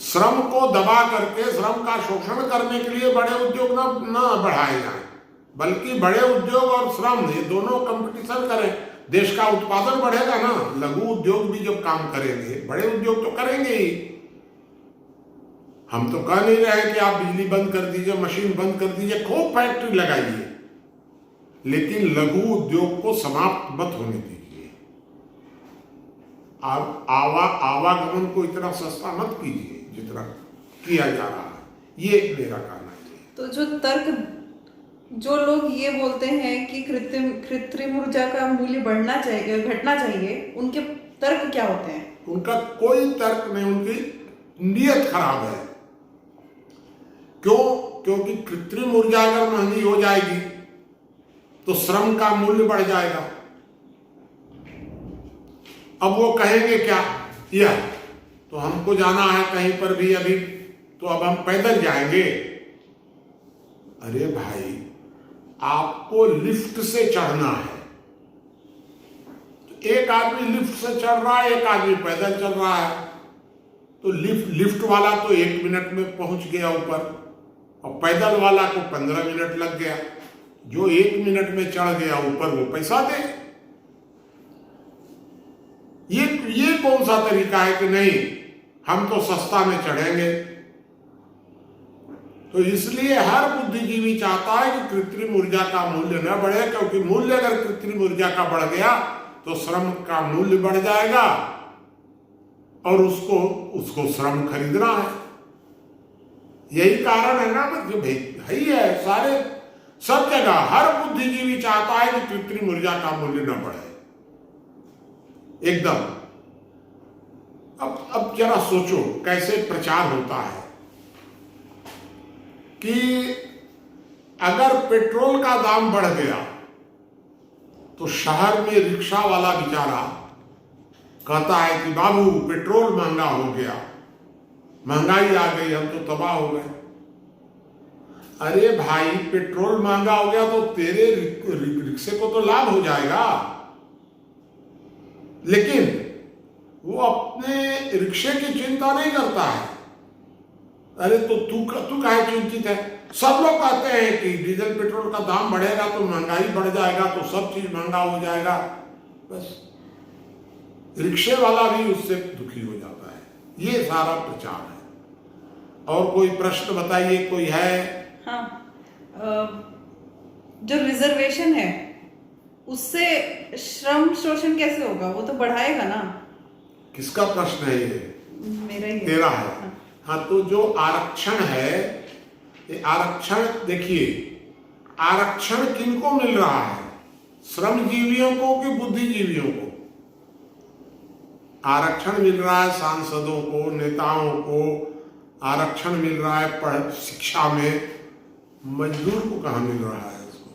श्रम को दबा करके श्रम का शोषण करने के लिए बड़े उद्योग ना बढ़ाए जाएं, बल्कि बड़े उद्योग और श्रम ये दोनों कंपटीशन करें। देश का उत्पादन बढ़ेगा ना। लघु उद्योग भी जब काम करेंगे, बड़े उद्योग तो करेंगे ही। हम तो कह नहीं रहे कि आप बिजली बंद कर दीजिए, मशीन बंद कर दीजिए, खूब फैक्ट्री लगाइए, लेकिन लघु उद्योग को समाप्त मत होने दीजिए। आप आवागमन को इतना सस्ता मत कीजिए जितना किया जा रहा है। ये मेरा कहना है। तो जो लोग ये बोलते हैं कि कृत्रिम ऊर्जा का मूल्य बढ़ना चाहिए, घटना चाहिए, उनके तर्क क्या होते हैं? उनका कोई तर्क नहीं, उनकी नीयत खराब है। क्यों? क्योंकि कृत्रिम ऊर्जा अगर महंगी हो जाएगी तो श्रम का मूल्य बढ़ जाएगा। अब वो कहेंगे क्या? यह तो हमको जाना है कहीं पर भी अभी, तो अब हम पैदल जाएंगे। अरे भाई, आपको लिफ्ट से चढ़ना है, तो एक आदमी लिफ्ट से चढ़ रहा है, एक आदमी पैदल चल रहा है। तो लिफ्ट वाला तो 1 मिनट में पहुंच गया ऊपर, और पैदल वाला को 15 मिनट लग गया। जो 1 मिनट में चढ़ गया ऊपर वो पैसा दे। ये कौन सा तरीका है कि नहीं हम तो सस्ता में चढ़ेंगे? तो इसलिए हर बुद्धिजीवी चाहता है कि कृत्रिम ऊर्जा का मूल्य न बढ़े, क्योंकि मूल्य अगर कृत्रिम ऊर्जा का बढ़ गया तो श्रम का मूल्य बढ़ जाएगा और उसको श्रम खरीदना है। यही कारण है ना, भाई है सारे सब जगह हर बुद्धिजीवी चाहता है कि कृत्रिम ऊर्जा का मूल्य न बढ़े एकदम। अब जरा सोचो कैसे प्रचार होता है कि अगर पेट्रोल का दाम बढ़ गया तो शहर में रिक्शा वाला बेचारा कहता है कि बाबू पेट्रोल महंगा हो गया, महंगाई आ गई, हम तो तबाह हो गए। अरे भाई, पेट्रोल महंगा हो गया तो तेरे रिक्शे को तो लाभ हो जाएगा, लेकिन वो अपने रिक्शे की चिंता नहीं करता है। अरे तो तू काहे चिंतित है? सब लोग कहते हैं कि डीजल पेट्रोल का दाम बढ़ेगा तो महंगाई बढ़ जाएगा, तो सब चीज महंगा हो जाएगा। बस रिक्शे वाला भी उससे दुखी हो जाता है। ये सारा प्रचार है। और कोई प्रश्न बताइए, कोई है? हाँ, जो रिजर्वेशन है उससे श्रम शोषण कैसे होगा? वो तो बढ़ाएगा ना। किसका प्रश्न है ये? मेरा ही है। तेरा है। हाँ, तो जो आरक्षण है ये आरक्षण देखिए, आरक्षण किनको मिल रहा है? श्रमजीवियों को कि बुद्धिजीवियों को? आरक्षण मिल रहा है सांसदों को, नेताओं को आरक्षण मिल रहा है शिक्षा में, मजदूर को कहां मिल रहा है इसको?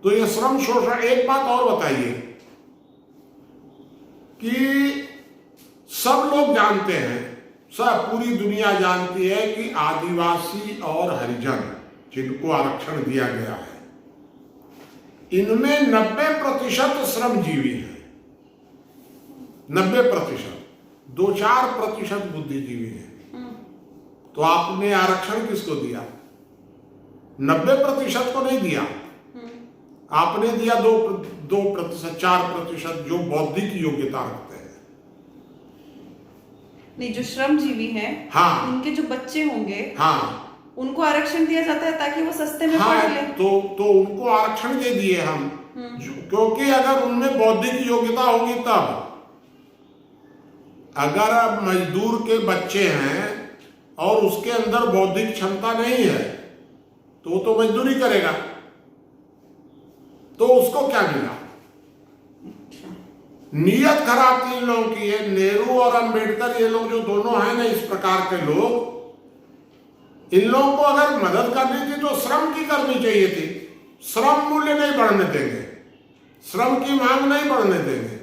तो ये श्रम शोषण। एक बात और बताइए कि सब लोग जानते हैं, सब पूरी दुनिया जानती है कि आदिवासी और हरिजन जिनको आरक्षण दिया गया है, इनमें 90% श्रमजीवी हैं। 90%, 2-4% बुद्धिजीवी हैं। तो आपने आरक्षण किसको दिया? 90% को नहीं दिया, आपने दिया 2%, 4% जो बौद्धिक योग्यता रखते हैं। नहीं, जो श्रमजीवी हैं, हाँ, उनके जो बच्चे होंगे, हाँ, उनको आरक्षण दिया जाता है ताकि वो सस्ते में हाँ, पढ़ ले। तो उनको आरक्षण दे दिए हम, क्योंकि अगर उनमें बौद्धिक योग्यता होगी तब। अगर अब मजदूर के बच्चे हैं और उसके अंदर बौद्धिक क्षमता नहीं है तो वो तो मजदूरी करेगा, तो उसको क्या मिला? नीयत खराब थी इन लोगों की। ये नेहरू और अंबेडकर, ये लोग जो दोनों हैं ना इस प्रकार के लोग, इन लोगों को अगर मदद करनी थी तो श्रम की करनी चाहिए थी। श्रम मूल्य नहीं बढ़ने देंगे, श्रम की मांग नहीं बढ़ने देंगे।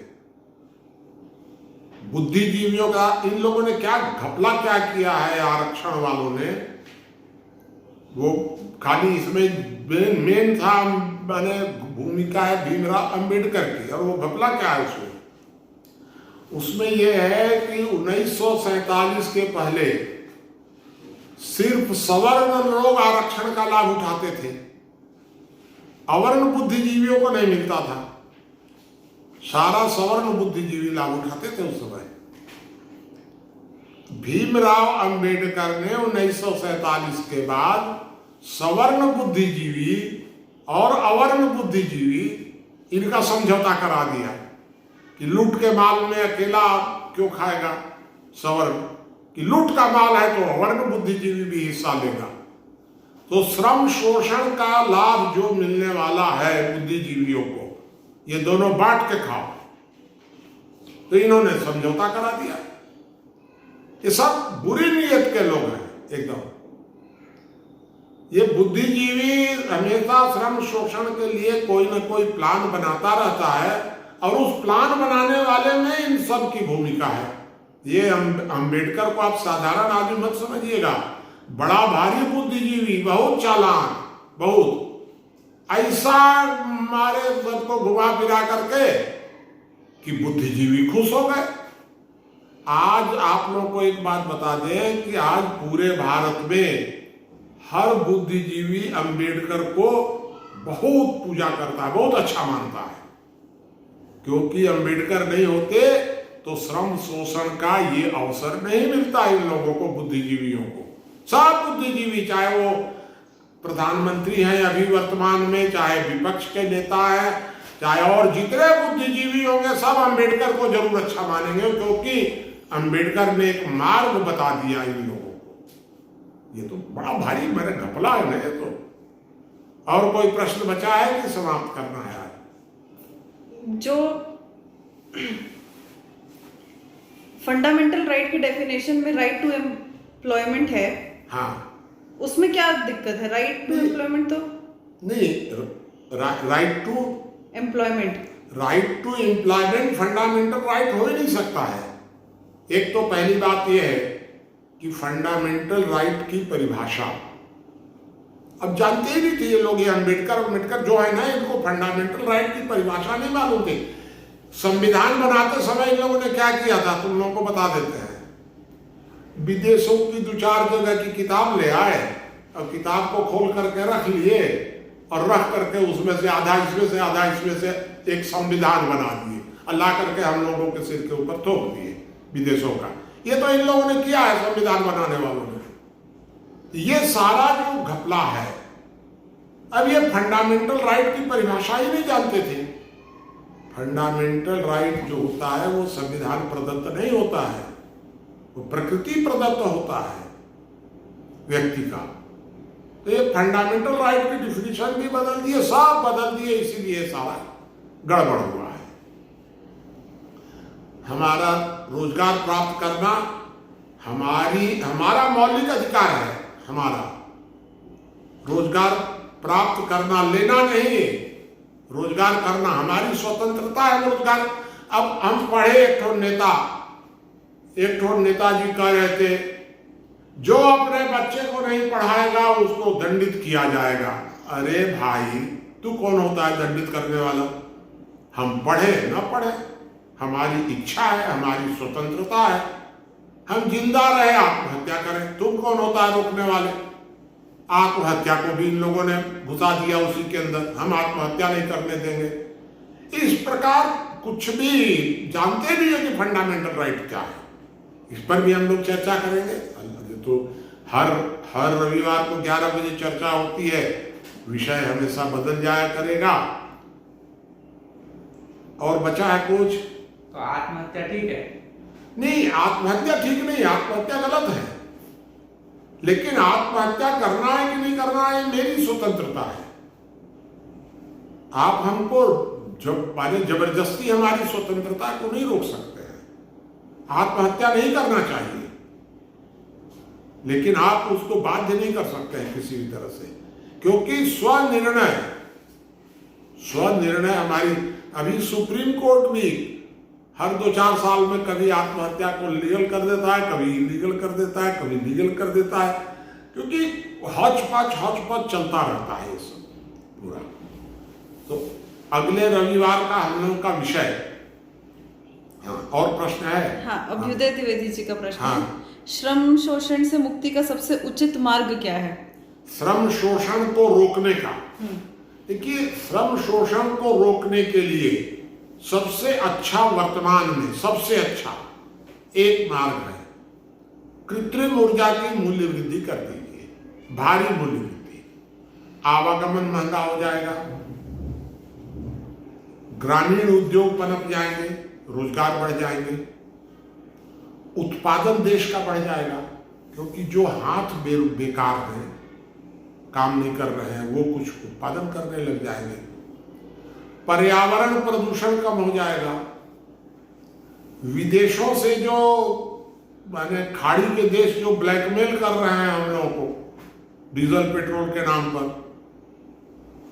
बुद्धिजीवियों का इन लोगों ने क्या घपला क्या किया है आरक्षण वालों ने, वो खाली इसमें मेन था, मैंने भूमिका है भीमराव अंबेडकर की, और वो घपला क्या है उसमें ये है कि 1947 के पहले सिर्फ सवर्ण लोग आरक्षण का लाभ उठाते थे, अवर्ण बुद्धिजीवियों को नहीं मिलता था। सारा सवर्ण बुद्धिजीवी लाभ उठाते थे उस समय। भीमराव अंबेडकर ने 1947 के बाद सवर्ण बुद्धिजीवी और अवर्ण बुद्धिजीवी इनका समझौता करा दिया कि लूट के माल में अकेला क्यों खाएगा सवर्ण, कि लूट का माल है तो अवर्ण बुद्धिजीवी भी हिस्सा लेगा। तो श्रम शोषण का लाभ जो मिलने वाला है बुद्धिजीवियों को, ये दोनों बांट के खाओ, तो इन्होंने समझौता करा दिया। ये सब बुरी नीयत के लोग हैं एकदम। ये बुद्धिजीवी हमेशा श्रम शोषण के लिए कोई ना कोई प्लान बनाता रहता है, और उस प्लान बनाने वाले में इन सब की भूमिका है। ये अंबेडकर को आप साधारण आदमी मत समझिएगा, बड़ा भारी बुद्धिजीवी, बहुत चालान, बहुत ऐसा मारे सबको घुमा फिरा करके कि बुद्धिजीवी खुश हो गए। आज आप लोग को एक बात बता दें कि आज पूरे भारत में हर बुद्धिजीवी अंबेडकर को बहुत पूजा करता है, बहुत अच्छा मानता है, क्योंकि अंबेडकर नहीं होते तो श्रम शोषण का ये अवसर नहीं मिलता इन लोगों को, बुद्धिजीवियों को। सब बुद्धिजीवी, चाहे वो प्रधानमंत्री हैं अभी वर्तमान में, चाहे विपक्ष के नेता हैं, चाहे और जितने बुद्धिजीवी होंगे, सब अंबेडकर को जरूर अच्छा मानेंगे, क्योंकि अंबेडकर ने एक मार्ग बता दिया इन लोगों को। ये तो बड़ा भारी मेरे घपला है ना ये तो। और कोई प्रश्न बचा है कि समाप्त करना है? जो फंडामेंटल राइट की डेफिनेशन में राइट टू एम्प्लॉयमेंट है, हाँ, उसमें क्या दिक्कत है? राइट टू एम्प्लॉयमेंट तो नहीं, right to employment, right to employment fundamental right हो ही नहीं सकता है। एक तो पहली बात यह है कि फंडामेंटल राइट की परिभाषा अब जानते ही नहीं थे ये लोग। ये अंबेडकर जो है ना, इनको फंडामेंटल राइट की परिभाषा नहीं मालूम थी। संविधान बनाते समय इन लोगों ने क्या किया था तुम लोगों को बता देते हैं। विदेशों की 2-4 जगह की किताब ले आए और किताब को खोल करके रख लिए, और रख करके उसमें से आधा इसमें से आधा इसमें से एक संविधान बना दिए और ला करके हम लोगों के सिर के ऊपर थोप दिए विदेशों का। ये तो इन लोगों ने किया है, संविधान बनाने वालों ने। ये सारा जो घपला है, अब ये फंडामेंटल राइट की परिभाषा ही नहीं जानते थे। फंडामेंटल राइट जो होता है वो संविधान प्रदत्त नहीं होता है, वो प्रकृति प्रदत्त होता है। व्यक्ति का। तो ये फंडामेंटल राइट की डिफिनीशन भी बदल दिए, सब बदल दिए, इसीलिए सारा गड़बड़ हुआ है। हमारा रोजगार प्राप्त करना हमारा मौलिक अधिकार है। हमारा रोजगार प्राप्त करना, लेना नहीं, रोजगार करना हमारी स्वतंत्रता है। रोजगार, अब हम पढ़े, एक ठो नेताजी कह रहे थे, जो अपने बच्चे को नहीं पढ़ाएगा उसको दंडित किया जाएगा। अरे भाई, तू कौन होता है दंडित करने वाला? हम पढ़े ना पढ़े, हमारी इच्छा है, हमारी स्वतंत्रता है। हम जिंदा रहे आत्महत्या करें, तुम कौन होता है रोकने वाले? आत्महत्या को भी इन लोगों ने घुसा दिया उसी के अंदर, हम आत्महत्या नहीं करने देंगे। इस प्रकार कुछ भी जानते नहीं है कि फंडामेंटल राइट क्या है। इस पर भी हम लोग चर्चा करेंगे। तो हर रविवार को 11 बजे चर्चा होती है, विषय हमेशा बदल जाया करेगा। और बचा है कुछ? तो आत्महत्या ठीक है? नहीं, आत्महत्या ठीक नहीं, आत्महत्या गलत है। लेकिन आत्महत्या करना है कि नहीं करना है, मेरी स्वतंत्रता है। आप हमको जबरदस्ती हमारी स्वतंत्रता को नहीं रोक सकते हैं। आत्महत्या नहीं करना चाहिए, लेकिन आप उसको बाध्य नहीं कर सकते हैं किसी भी तरह से, क्योंकि स्वनिर्णय हमारी। अभी सुप्रीम कोर्ट भी हर 2-4 साल में कभी आत्महत्या को लीगल कर देता है, कभी इलीगल कर देता है, कभी लीगल कर देता है, क्योंकि हौच-पौच चलता रहता है ये सब पूरा। तो अगले रविवार का हम लोगों का विषय, और प्रश्न है? हाँ, अभ्युदय द्विवेदी जी का प्रश्न है, हाँ। श्रम शोषण से मुक्ति का सबसे उचित मार्ग क्या है? श्रम शोषण को रोकने का, देखिए, श्रम शोषण को रोकने के लिए सबसे अच्छा, वर्तमान में सबसे अच्छा एक मार्ग है, कृत्रिम ऊर्जा की मूल्य वृद्धि कर दीजिए, भारी मूल्य वृद्धि। आवागमन महंगा हो जाएगा, ग्रामीण उद्योग पनप जाएंगे, रोजगार बढ़ जाएंगे, उत्पादन देश का बढ़ जाएगा, क्योंकि जो हाथ बेकार हैं, काम नहीं कर रहे हैं, वो कुछ उत्पादन करने लग जाएंगे। पर्यावरण प्रदूषण कम हो जाएगा। विदेशों से जो माने खाड़ी के देश जो ब्लैकमेल कर रहे हैं हम लोगों को डीजल पेट्रोल के नाम पर,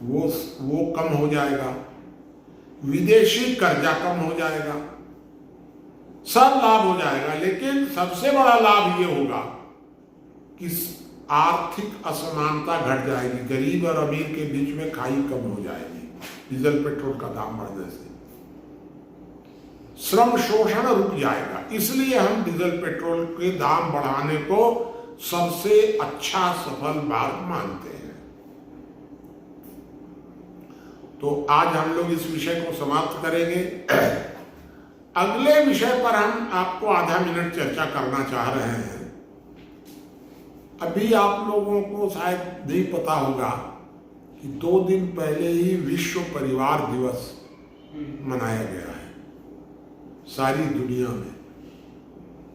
वो कम हो जाएगा। विदेशी कर्जा कम हो जाएगा, सब लाभ हो जाएगा। लेकिन सबसे बड़ा लाभ ये होगा कि आर्थिक असमानता घट जाएगी, गरीब और अमीर के बीच में खाई कम हो जाएगी डीजल पेट्रोल का दाम बढ़ने से। श्रम शोषण रुक जाएगा, इसलिए हम डीजल पेट्रोल के दाम बढ़ाने को सबसे अच्छा सफल मार्ग मानते हैं। तो आज हम लोग इस विषय को समाप्त करेंगे। अगले विषय पर हम आपको आधा मिनट चर्चा करना चाह रहे हैं। अभी आप लोगों को शायद नहीं पता होगा कि 2 दिन पहले ही विश्व परिवार दिवस मनाया गया है सारी दुनिया में।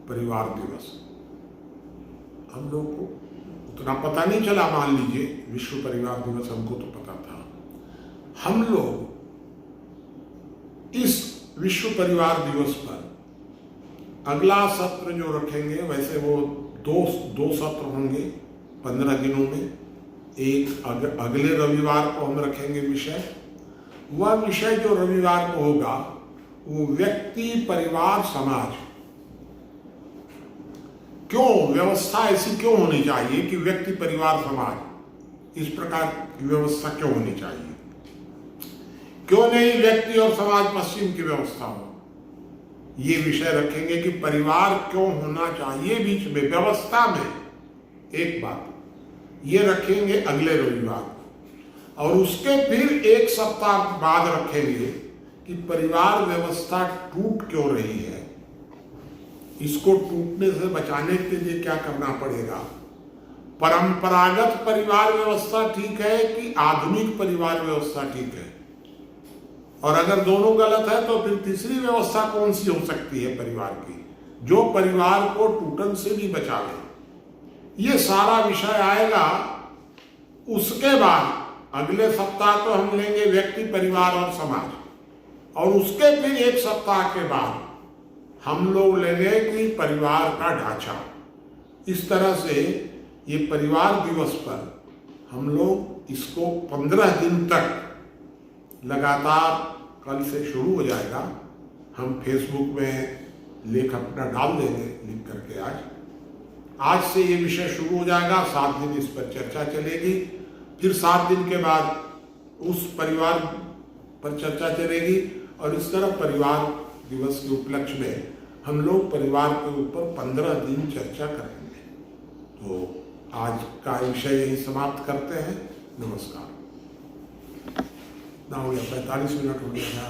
परिवार दिवस हम लोग को उतना पता नहीं चला, मान लीजिए विश्व परिवार दिवस हमको तो पता था। हम लोग इस विश्व परिवार दिवस पर अगला सत्र जो रखेंगे, वैसे वो दो सत्र होंगे 15 दिनों में। एक अगले रविवार को हम रखेंगे विषय। वह विषय जो रविवार को होगा वो व्यक्ति, परिवार, समाज, क्यों व्यवस्था ऐसी क्यों होनी चाहिए कि व्यक्ति, परिवार, समाज इस प्रकार की व्यवस्था क्यों होनी चाहिए, क्यों नहीं व्यक्ति और समाज पश्चिम की व्यवस्था हो। ये विषय रखेंगे कि परिवार क्यों होना चाहिए बीच में व्यवस्था में। एक बात ये रखेंगे अगले रविवार, और उसके फिर 1 सप्ताह बाद रखेंगे कि परिवार व्यवस्था टूट क्यों रही है, इसको टूटने से बचाने के लिए क्या करना पड़ेगा। परंपरागत परिवार व्यवस्था ठीक है कि आधुनिक परिवार व्यवस्था ठीक है, और अगर दोनों गलत है तो फिर तीसरी व्यवस्था कौन सी हो सकती है परिवार की, जो परिवार को टूटन से भी बचावे। ये सारा विषय आएगा। उसके बाद अगले सप्ताह तो हम लेंगे व्यक्ति, परिवार और समाज, और उसके फिर एक सप्ताह के बाद हम लोग लेंगे कि परिवार का ढांचा। इस तरह से ये परिवार दिवस पर हम लोग इसको 15 दिन तक लगातार, कल से शुरू हो जाएगा। हम फेसबुक में लेख अपना डाल देंगे, लिख करके आज से ये विषय शुरू हो जाएगा। 7 दिन इस पर चर्चा चलेगी, फिर 7 दिन के बाद उस परिवार पर चर्चा चलेगी, और इस तरह परिवार दिवस के उपलक्ष्य में हम लोग परिवार के ऊपर 15 दिन चर्चा करेंगे। तो आज का विषय यही समाप्त करते हैं। नमस्कार। ना हो गया 45 मिनट हो गया।